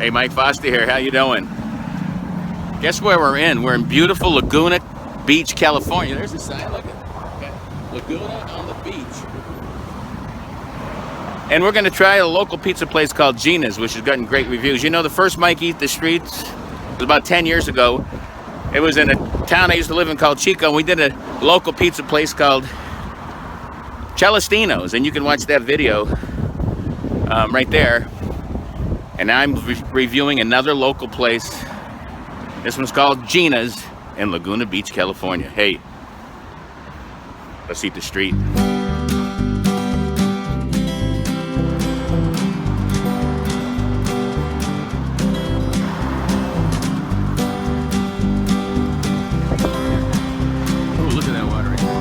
Hey, Mike Foster here. How you doing? Guess where we're in? We're in beautiful Laguna Beach, California. There's the sign. Look at okay. Laguna on the beach. And we're going to try a local pizza place called Gina's, which has gotten great reviews. You know, the first Mike Eat the Streets was about 10 years ago. It was in a town I used to live in called Chico. We did a local pizza place called Celestino's, and you can watch that video right there. And now I'm reviewing another local place. This one's called Gina's in Laguna Beach, California. Hey, let's eat the street. Oh, look at that water right there.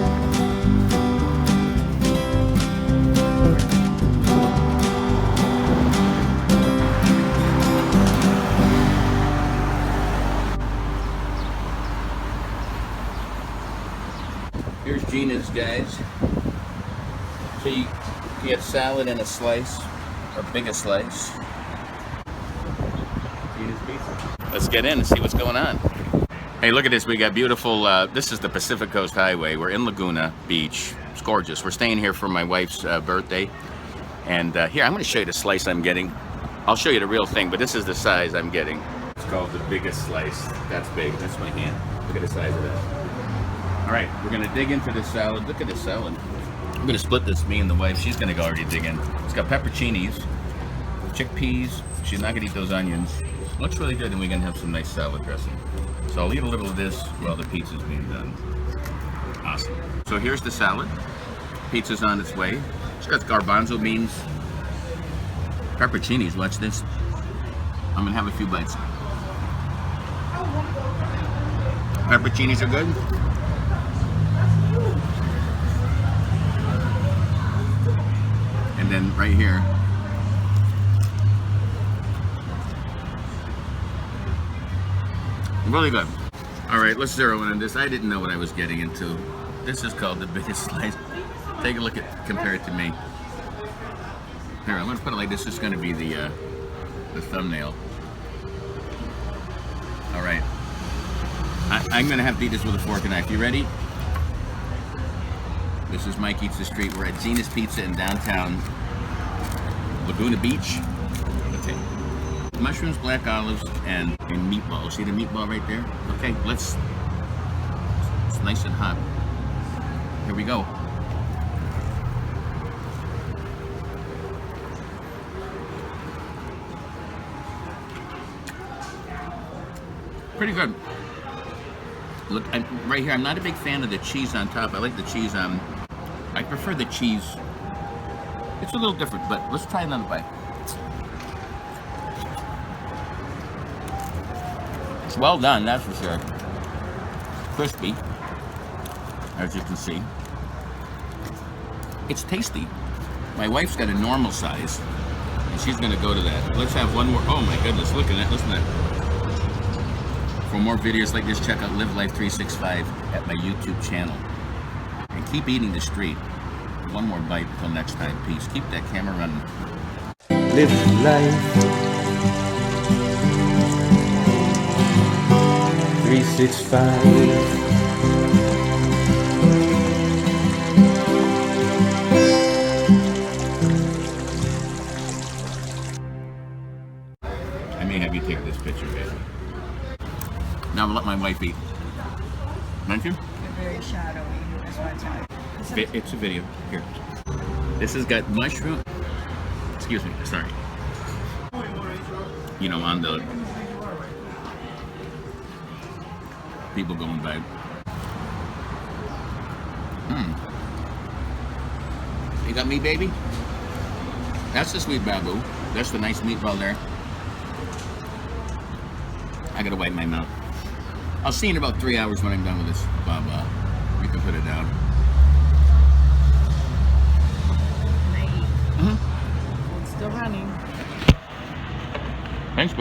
Here's Gina's, guys. So you get salad and a slice, or bigger slice. Gina's pizza. Let's get in and see what's going on. Hey, look at this. We got beautiful, this is the Pacific Coast Highway. We're in Laguna Beach. It's gorgeous. We're staying here for my wife's birthday. And here, I'm going to show you the slice I'm getting. I'll show you the real thing, but this is the size I'm getting. It's called the biggest slice. That's big. That's my hand. Look at the size of that. All right, we're gonna dig into this salad. Look at this salad. I'm gonna split this, me and the wife. She's gonna go already dig in. It's got pepperoncinis, chickpeas. She's not gonna eat those onions. Looks really good, and we're gonna have some nice salad dressing. So I'll eat a little of this while the pizza's being done. Awesome. So here's the salad. Pizza's on its way. It's got garbanzo beans, pepperoncinis. Watch this. I'm gonna have a few bites. Pepperoncinis are good. And then right here, really good. All right, let's zero in on this. I didn't know what I was getting into. This is called the biggest slice. Take a look at, compare it to me. Here, I'm gonna put it like this. This is gonna be the thumbnail. All right, I'm gonna have to eat this with a fork and knife. You ready? This is Mike Eats the Street. We're at Gina's Pizza in downtown Laguna Beach. Okay. Mushrooms, black olives, and meatball. See the meatball right there? Okay, it's nice and hot. Here we go. Pretty good. Look, right here, I'm not a big fan of the cheese on top. I like the cheese on, I prefer the cheese. It's a little different, but let's try another bite. It's well done, that's for sure. Crispy, as you can see. It's tasty. My wife's got a normal size, and she's gonna go to that. Let's have one more. Oh my goodness, look at that, listen to that. For more videos like this, check out Live Life 365 at my YouTube channel. And keep eating the street. One more bite until next time. Peace. Keep that camera running. Live life 365. I may have you take this picture, baby. Now I'm gonna let my wife eat. Don't you? You're very shadowy. That's what I tell you. It's a video. Here. This has got mushroom. Excuse me. Sorry. You know, on the people going by. You got me, baby? That's the sweet babu. That's the nice meatball there. I gotta wipe my mouth. I'll see you in about 3 hours when I'm done with this. Blah, blah. We can put it down. It's still running. Thanks, babe.